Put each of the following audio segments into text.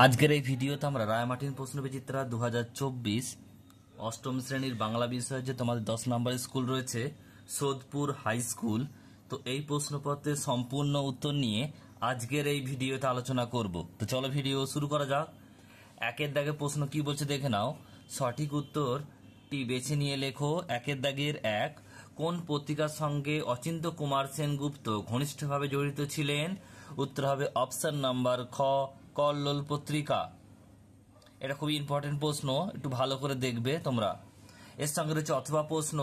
আজকের এই ভিডিওতে আমরা রায়মার্টিন প্রশ্নবিচিত্রা 2024 অষ্টম শ্রেণীর বাংলা বিষয়ে যে তোমাদের 10 নম্বরের স্কুল রয়েছে সোদপুর হাই স্কুল, তো এই প্রশ্নপত্রের সম্পূর্ণ উত্তর নিয়ে আজকের এই ভিডিওতে আলোচনা করব। তো চলো ভিডিও শুরু করা যাক। একের দাগে প্রশ্ন কি বলছে দেখে নাও। সঠিক উত্তরটি বেছে নিয়ে লেখো। একের দাগের এক, কোন পত্রিকার সঙ্গে অচিন্ত্য কুমার সেনগুপ্ত ঘনিষ্ঠভাবে জড়িত ছিলেন? উত্তর হবে অপশন নাম্বার খ, কল্লোল পত্রিকা। এটা খুবই ইম্পর্টেন্ট প্রশ্ন, একটু ভালো করে দেখবে তোমরা। এর সঙ্গে রয়েছে অথবা প্রশ্ন,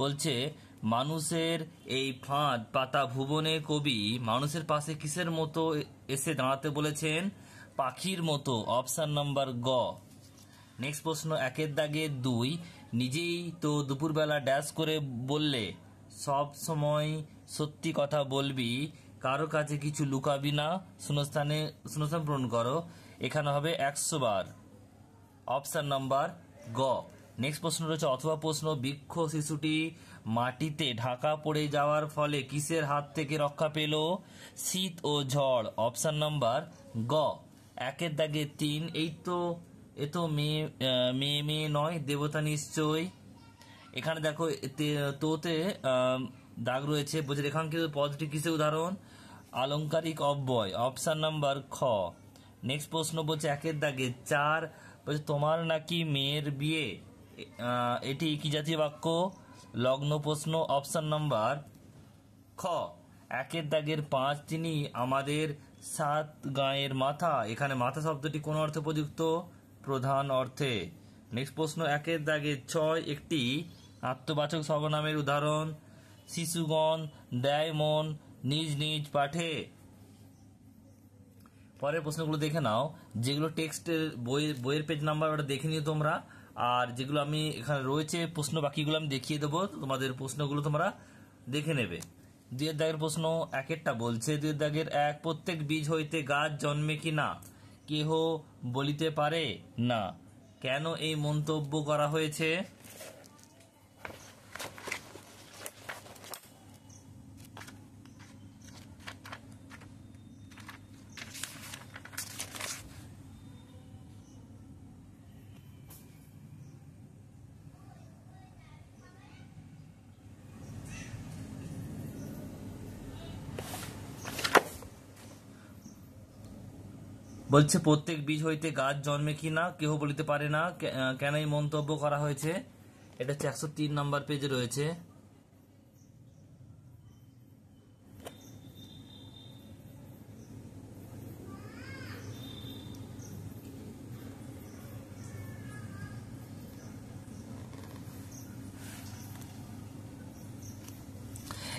বলছে মানুষের এই ফাঁদ পাতা ভুবনে কবি মানুষের পাশে কিসের মতো এসে দাঁড়াতে বলেছেন? পাখির মতো, অপশন নাম্বার গ। নেক্সট প্রশ্ন একের দাগে দুই, নিজেই তো দুপুরবেলা ড্যাশ করে বললে সব সময় সত্যি কথা বলবি, কারো কাছে কিছু লুকাবি না, শূন্যস্থান পূরণ করো। এখানে হবে 100 বার, অপশন নাম্বার গ। নেক্সট প্রশ্ন রয়েছে অথবা প্রশ্ন, বৃক্ষ শিশুটি মাটিতে ঢাকা পড়ে যাওয়ার ফলে কিসের হাত থেকে রক্ষা পেল? শীত ও ঝড়, অপশন নাম্বার গ। একের দাগে তিন, এ তো মেয়ে নয়, দেবতা নিশ্চয়। এখানে দেখো তোতে দাগ রয়েছে, বলছে রেখাঙ্কিত পদটি কিসের উদাহরণ? আলংকারিক অব্যয়, অপশন নাম্বার খ। নেক্সট প্রশ্ন বলছে একের দাগে চার, বলছে তোমার নাকি মেয়ের বিয়ে, এটি কি জাতীয় বাক্য? লগ্ন প্রশ্ন, অপশন নাম্বার খ। একের দাগের পাঁচ, তিনি আমাদের সাত গাঁয়ের মাথা, এখানে মাথা শব্দটি কোন অর্থে প্রযুক্ত? প্রধান অর্থে। নেক্সট প্রশ্ন একের দাগে ছয়, একটি আত্মবাচক সর্বনামের উদাহরণ? শিশুগণ দেয় মন নিজ নিজ পাঠে। পরের প্রশ্নগুলো দেখে নাও, যেগুলো টেক্সটের বইয়ের পেজ নাম্বার ওটা দেখে নিও তোমরা, আর যেগুলো আমি এখানে রয়েছে প্রশ্ন বাকিগুলো আমি দেখিয়ে দেবো, তোমাদের প্রশ্নগুলো তোমরা দেখে নেবে। দুইয়ের দাগের প্রশ্ন একেরটা বলছে, দুইয়ের দাগের এক, প্রত্যেক বীজ হইতে গাছ জন্মে কি না? কেহ বলিতে পারে না। কেন এই মন্তব্য করা হয়েছে? বলছে প্রত্যেক বীজ হইতে গাছ জন্মে কি না, কেহ বলিতে পারে না। কেন এই মন্তব্য করা হয়েছে? এটা হচ্ছে 103 নম্বর পেজে রয়েছে।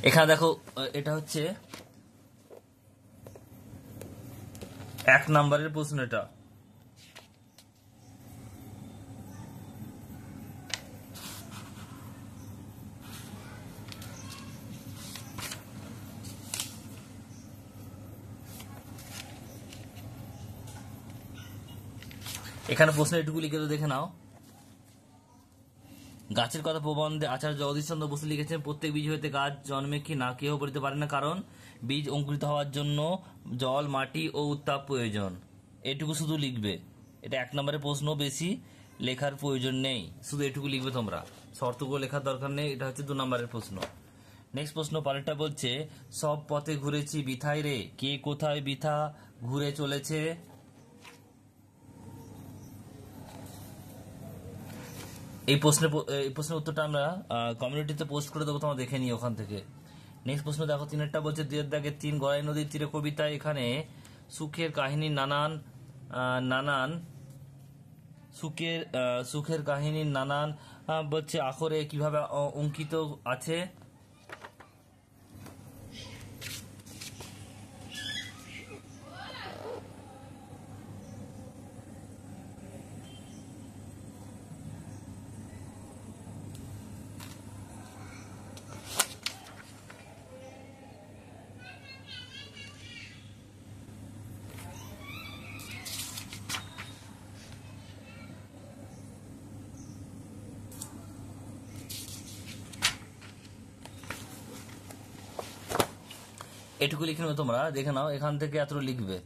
এখানে দেখো, এটা হচ্ছে 1 নম্বরের প্রশ্ন। এটা এখানে প্রশ্ন এটুকু লিখে দেখে নাও। গাছের কথা প্রবন্ধে আচার্য জগদীশচন্দ্র বসু লিখেছেন, প্রত্যেক বীজ হইতে গাছ জন্মে কি না, কেউ বলিতে পারে না, কারণ বীজ অঙ্কুরিত হওয়ার জন্য জল, মাটি ও উত্তাপ প্রয়োজন। এটুকু শুধু লিখবে। এটা 1 নম্বরের প্রশ্ন, বেশি লেখার প্রয়োজন নেই, শুধু এটুকু লিখবে তোমরা, শর্তগুলো লেখার দরকার নেই। এটা হচ্ছে 2 নম্বরের প্রশ্ন। নেক্সট প্রশ্ন পরেরটা বলছে, সব পথে ঘুরেছি বিথায় রে, কে কোথায় বিথা ঘুরে চলেছে? এই প্রশ্নের উত্তরটা আমরা কমিউনিটিতে পোস্ট করে দেবো, তোমরা দেখে নিও ওখান থেকে। নেক্সট প্রশ্ন দেখো, তিনেরটা বলছে দুইয়ের দাগে তিন, গড়াই নদীর তীরে কবিতা, এখানে সুখের কাহিনী নানান সুখের কাহিনীর নানান বলছে আখরে কিভাবে অঙ্কিত আছে? এটুকু লিখে নেবে তোমরা, দেখে নাও, এখান থেকে এতটুকু লিখবে।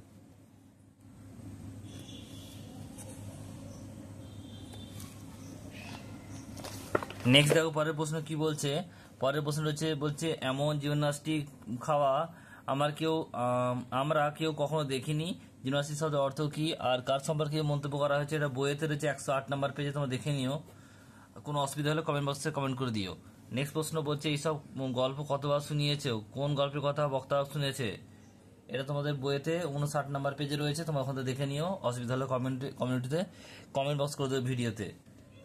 নেক্সট দেখো পরের প্রশ্ন কি বলছে। পরের প্রশ্ন বলছে এমন জিমন্যাস্টিক খাওয়া আমরা কেউ কখনো দেখিনি। জিমন্যাস্টিক শব্দের অর্থ কি আর কার সম্পর্কে মন্তব্য করা হয়েছে, এটা বইয়েতে রয়েছে 108 নম্বর পেজে, তোমরা দেখে নিও। কোনো অসুবিধা হলে কমেন্ট বক্সে কমেন্ট করে দিও। নেক্সট প্রশ্ন বলছে এইসব গল্প কতবার শুনিয়েছে, কোন গল্পের কথা বক্তা শুনেছে, এটা তোমাদের বইয়েতে 59 নম্বর পেজে রয়েছে, তোমরা ওখান থেকে দেখে নিও। অসুবিধা হলে কমিউনিটিতে কমেন্ট বক্স করে দেবে ভিডিওতে।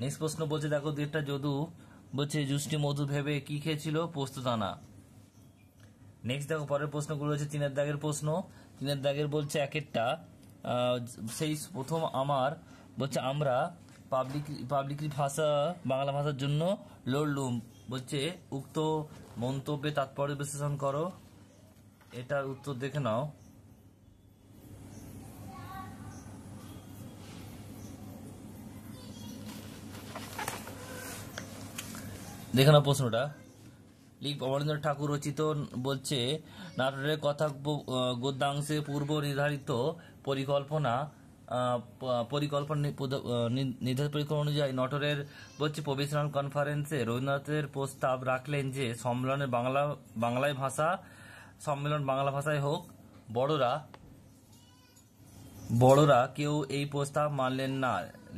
নেক্সট প্রশ্ন বলছে দেখো, দুইটা যদু বলছে জুষ্টি মধু ভেবে কি খেয়েছিল, পোস্তদানা। নেক্সট দেখো পরের প্রশ্নগুলো হচ্ছে 3 দাগের প্রশ্ন। 3 দাগের বলছে একেরটা সেই প্রথম বলছে আমরা পাবলিক বাংলা ভাষার জন্য লড়লুম, বলছে উক্ত মন্তব্যে তাৎপর্য বিশ্লেষণ করো। এটার উত্তর দেখে নাও। দেখে নাও প্রশ্নটা। অমরেন্দ্র ঠাকুর রচিত বলছে নাটোরের কথা গদ্যাংশে পূর্ব নির্ধারিত নির্ধারিত পরিকল্পনা অনুযায়ী নটোরের বলছে প্রফেশনাল কনফারেন্সে রবীন্দ্রনাথের প্রস্তাব রাখলেন যে সম্মেলন বাংলা ভাষায় হোক। বড়রা কেউ এই প্রস্তাব মানলেন না।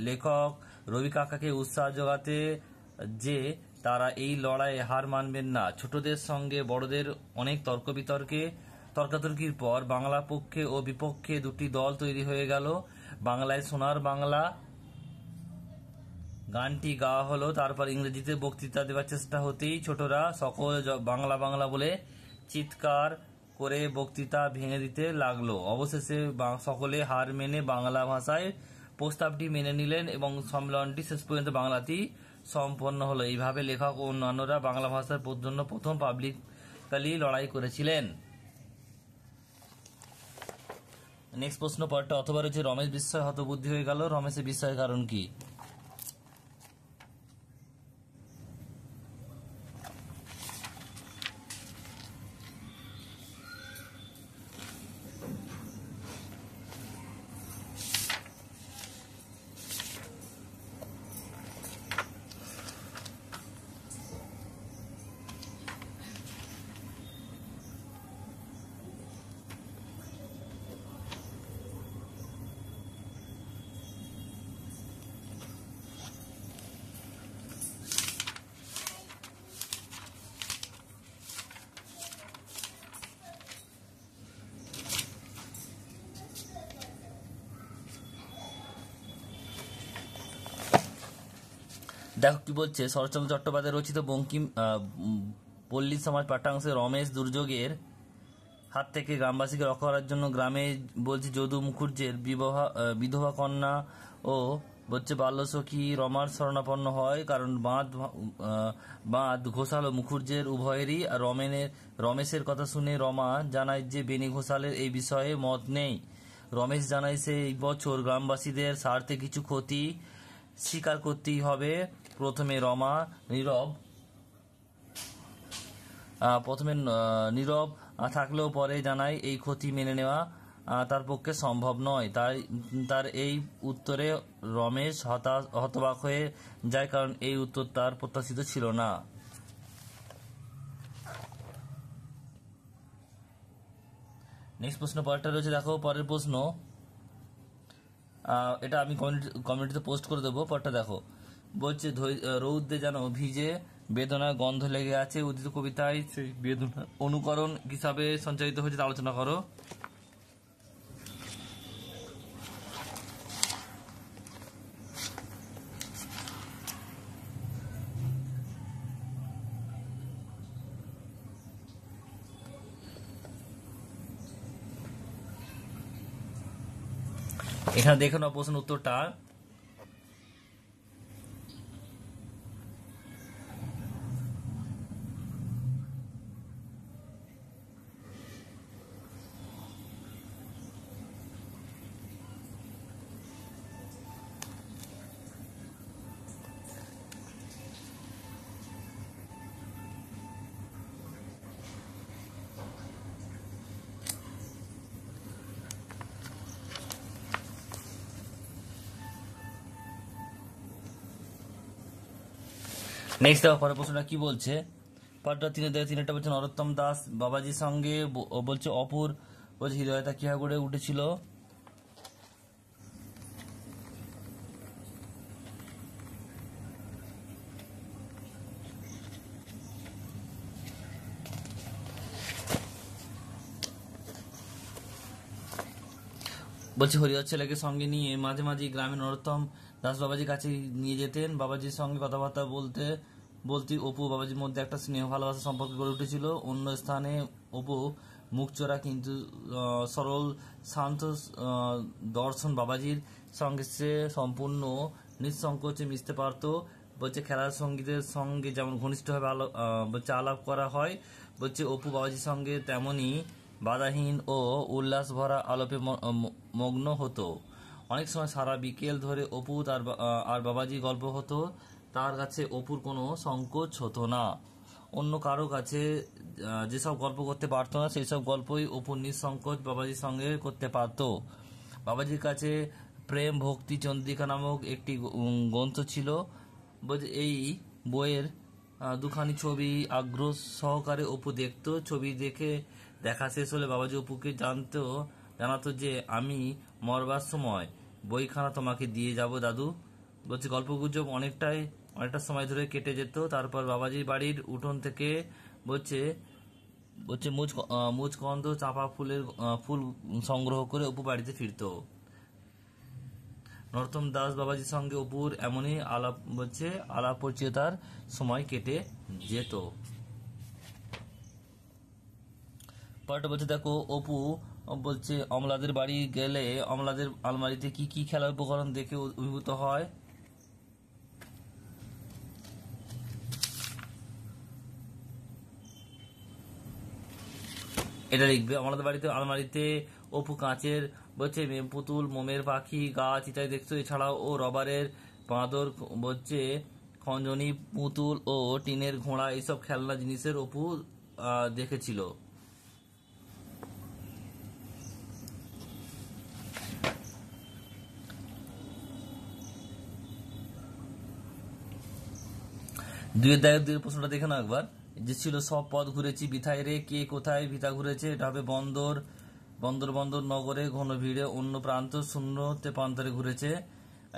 লেখক রবি কাকাকে উৎসাহ জোগাতে যে তারা এই লড়াইয়ে হার মানবেন না। ছোটদের সঙ্গে বড়দের অনেক তর্কাতর্কির পর বাংলা পক্ষে ও বিপক্ষে দুটি দল তৈরি হয়ে গেল। বাংলায় সোনার বাংলা গানটি গাওয়া হলো, তারপর ইংরেজিতে বক্তৃতা দেওয়ার চেষ্টা হতেই ছোটরা সকল বাংলা বাংলা বলে চিৎকার করে বক্তৃতা ভেঙে দিতে লাগলো। অবশেষে সকলে হার মেনে বাংলা ভাষায় প্রস্তাবটি মেনে নিলেন এবং সম্মেলনটি শেষ পর্যন্ত বাংলাতেই সম্পন্ন হলো। এইভাবে লেখক ও অন্যান্যরা বাংলা ভাষার জন্য প্রথম পাবলিকালি লড়াই করেছিলেন। নেক্সট প্রশ্ন পরটা অথবা রয়েছে রমেশ বিস্ময় হতবুদ্ধি হয়ে গেল। রমেশের বিস্ময়ের কারণ কি? দেখো কি বলছে, শরৎচন্দ্র চট্টোপাধ্যায় রচিত বঙ্কিম পল্লী সমাজ পাঠ্যাংশে রমেশ দুর্যোগের হাত থেকে গ্রামবাসীকে রক্ষা করার জন্য গ্রামে বলছে যদু মুখুর্জের বিধবা কন্যা ও বলছে বাল্যসখী রমার শরণাপন্ন হয়, কারণ বাঁধ ঘোষাল ও মুখুর্জের উভয়েরই। আর রমেশের কথা শুনে রমা জানায় যে বেনি ঘোষালের এই বিষয়ে মত নেই। রমেশ জানায় সেই বছর গ্রামবাসীদের স্বার্থে কিছু ক্ষতি স্বীকার করতেই হবে। প্রথমে নীরব থাকলেও পরে জানায় এই ক্ষতি মেনে নেওয়া তার পক্ষে সম্ভব নয়। তার এই উত্তরে রমেশ হতবাক হয়ে যায়, কারণ এই উত্তর তার প্রত্যাশিত ছিল না। নেক্সট প্রশ্ন পরেরটা রয়েছে, দেখো পরের প্রশ্ন, এটা আমি কমিউনিটিতে পোস্ট করে দেবো। পরটা দেখো, বলছে রৌদ্রে যেন ভিজে বেদনার গন্ধ লেগে আছে। উদ্ধৃত কবিতায় সেই বেদনার অনুকরণ হিসাবে সঞ্চারিত হয়েছে, আলোচনা করো। এখানে দেখে নাও প্রশ্ন উত্তরটা। নেক্সট দেখো পরের প্রশ্নটা কি বলছে। পার্টটা তিনটা বলছে নরোত্তম দাস বাবাজির সঙ্গে বলছে অপুর বলছে হৃদয়তা কিভাবে গড়ে উঠেছিল। বলছে হরিহর ছেলেকে সঙ্গে নিয়ে মাঝে মাঝে গ্রামে নরোত্তম দাস বাবাজির কাছে নিয়ে যেতেন। বাবাজির সঙ্গে কথাবার্তা বলতে বলতে অপু বাবাজির মধ্যে একটা স্নেহ ভালোবাসা সম্পর্ক গড়ে উঠেছিল। অন্য স্থানে অপু মুখচোরা কিন্তু সরল শান্ত দর্শন বাবাজির সঙ্গে সে সম্পূর্ণ নিঃসংকোচে মিশতে পারত। বলছে খেলার সঙ্গীদের সঙ্গে যেমন ঘনিষ্ঠভাবে বলছে আলাপ করা হয়, বলছে অপু বাবাজির সঙ্গে তেমনই বাধাহীন ও উল্লাস ভরা আলাপে মগ্ন হতো। অনেক সময় সারা বিকেল ধরে অপু আর বাবাজি গল্প হতো। তার কাছে অপুর কোনো সংকোচ হতো না। অন্য কারো কাছে যেসব গল্প করতে পারতো না সেই সব গল্পই অপুর নিঃসংকোচ বাবাজির সঙ্গে করতে পারত। বাবাজির কাছে প্রেম ভক্তি চন্দ্রিকা নামক একটি গ্রন্থ ছিল। এই বইয়ের দুখানি ছবি আগ্রহ সহকারে অপু দেখত। ছবি দেখা শেষ হলে বাবাজি অপুকে জানাতো যে আমি মরবার সময় বইখানা তোমাকে দিয়ে যাব দাদু। বলছে গল্পগুজব অনেকটা সময় ধরে কেটে যেত। তারপর বাবাজির বাড়ির উঠোন থেকে বলছে বলছে মুচকন্দ চাঁপা ফুল সংগ্রহ করে অপু বাড়িতে ফিরত। নরোত্তম দাস বাবাজির সঙ্গে অপুর এমনই আলাপ পরিচয়তার সময় কেটে যেত। পরেরটা বলছে দেখো অপু বলছে অমলাদের বাড়ি গেলে অমলাদের আলমারিতে কি কি খেলার উপকরণ দেখে অভিভূত হয়। এটা লিখবে আমাদের বাড়িতে আলমারিতে অপু কাঁচের বলছে পুতুল মোমের পাখি গাছ ইত্যাদি দেখতো। এছাড়াও ও রবারের বাঁদর বলছে খঞ্জনি পুতুল ও টিনের ঘোড়া এইসব খেলনা জিনিসের অপু দেখেছিল। দুই প্রশ্নটা দেখে না একবার। যে ছিল সব পথ ঘুরেছি বিথায় রে কে কোথায় ভিতা ঘুরেছে। এটা হবে বন্দর বন্দর নগরে ঘন ভিড়ে অন্য প্রান্ত শূন্য প্রান্তরে ঘুরেছে।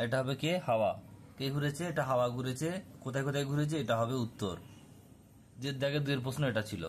এটা হবে কে ঘুরেছে, এটা হাওয়া ঘুরেছে। কোথায় কোথায় ঘুরেছে, এটা হবে উত্তর। যে দেখে দুইয়ের প্রশ্ন এটা ছিল।